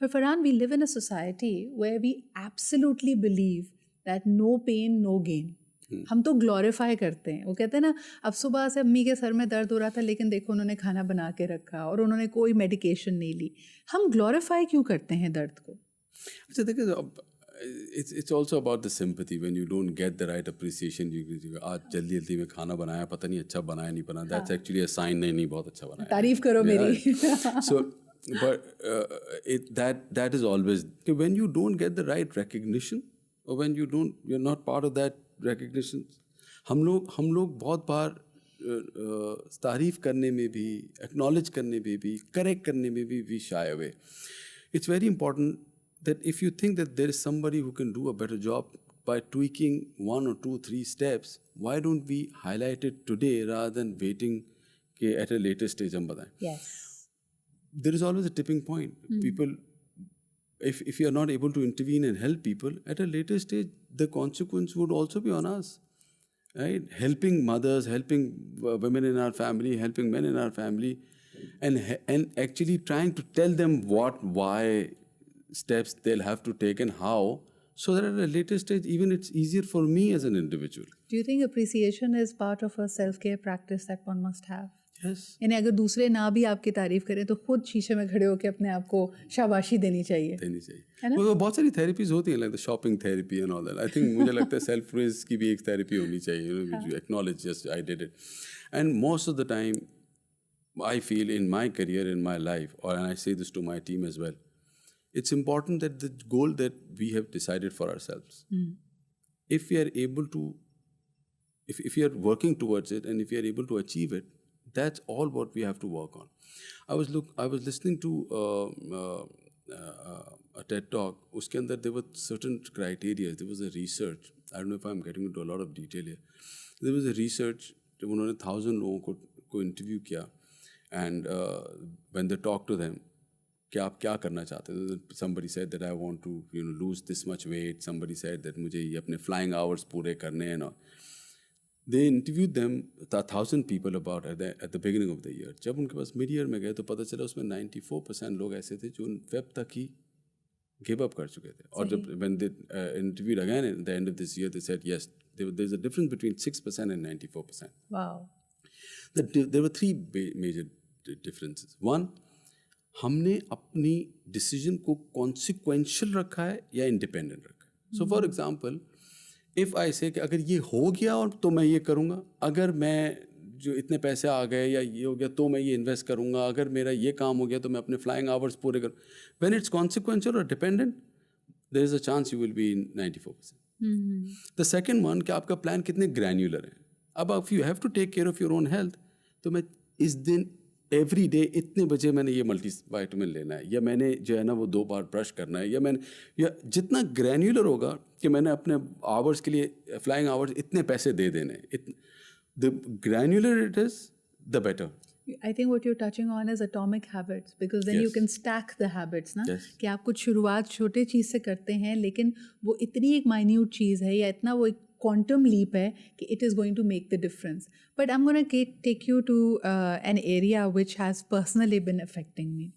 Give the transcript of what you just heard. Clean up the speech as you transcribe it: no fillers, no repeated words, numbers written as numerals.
But Farhan, we live in a society where we absolutely believe that no pain, no gain. हम तो glorify करते हैं. वो कहते हैं ना, अब सुबह से अम्मी के सर में दर्द हो रहा था लेकिन देखो उन्होंने खाना बना के रखा और उन्होंने कोई मेडिकेशन नहीं ली. हम ग्लोरीफाई क्यों करते हैं दर्द को? अच्छा देखिए, it's also about the sympathy. When you don't get the right appreciation, you आज जल्दी में खाना बनाया, पता नहीं अच्छा बनाया नहीं बना, that's actually a sign नहीं बहुत अच्छा बनाया. तारीफ करो मेरी. So but that is always when you don't get the right recognition or when you're not part of that recognition. हम लोग बहुत बार तारीफ करने में भी, acknowledge करने में भी, correct करने में भी we shy away. It's very important that if you think that there is somebody who can do a better job by tweaking 1 or 2, 3 steps, why don't we highlight it today rather than waiting at a later stage हम बताएं? Yes. There is always a tipping point. People, if you are not able to intervene and help people at a later stage, the consequence would also be on us, right? Helping mothers, helping women in our family, helping men in our family, and actually trying to tell them why steps they'll have to take and how, so that at a later stage even it's easier for me as an individual. Do you think appreciation is part of a self-care practice that one must have? Yes. यानी अगर दूसरे ना भी आपकी तारीफ करें तो खुद शीशे में खड़े होकर अपने आप को शाबाशी देनी चाहिए. वो बहुत सारी थेरेपीज होती हैं, like the shopping therapy and all that. I think मुझे लगता है self praise की भी एक therapy होनी चाहिए, which you acknowledge, yes, I did it. And most of the time I feel in my career, in my life, and I say this to my team as well, it's important that the goal that we have decided for ourselves, if we are able to, if we are working towards it and if we are able to achieve it, that's all what we have to work on. I was listening to a TED talk. Uske andar there were certain criteria. There was a research. I don't know if I'm getting into a lot of detail here. There was a research. उन्होंने 1,000 लोगों को interview किया, and when they talked to them, कि आप क्या करना चाहते हैं? Somebody said that I want to lose this much weight. Somebody said that मुझे ये अपने flying hours पूरे करने हैं ना. They interviewed them 1,000 people about at the beginning of the year. जब उनके पास mid year में गए तो पता चला उसमें 94% लोग ऐसे थे जो वेब तक ही give up कर चुके थे. और जब when they interviewed again at the end of this year, they said yes, there's a difference between 6% and 94%. Wow. There were 3 major differences. One, हमने अपनी decision को consequential रखा है या independent रखा है. So for example, if I say कि अगर ये हो गया और तो मैं ये करूँगा, अगर मैं जो इतने पैसे आ गए या ये हो गया तो मैं ये इन्वेस्ट करूँगा, अगर मेरा ये काम हो गया तो मैं अपने फ्लाइंग आवर्स पूरे करूँ. When it's consequential or dependent, there is a chance you will be in 94%. The second one कि आपका प्लान कितने ग्रैन्युलर है. अब if you have to take care of your own health, तो मैं इस दिन एवरी डे इतने बजे मैंने ये मल्टीवाइटामिन लेना है, या मैंने जो है ना वो 2 बार ब्रश करना है, या जितना ग्रैन्युलर होगा कि मैंने अपने आवर्स के लिए फ्लाइंग आवर्स इतने पैसे दे देने, the granular it is the better. I think what you're touching on is atomic habits, because then you can stack the habits ना, कि आप कुछ शुरुआत छोटे चीज़ से करते हैं लेकिन वो इतनी एक minute चीज़ है या इतना वो एक quantum leap है कि it is going to make the difference. But I'm going to take you to an area which has personally been affecting me.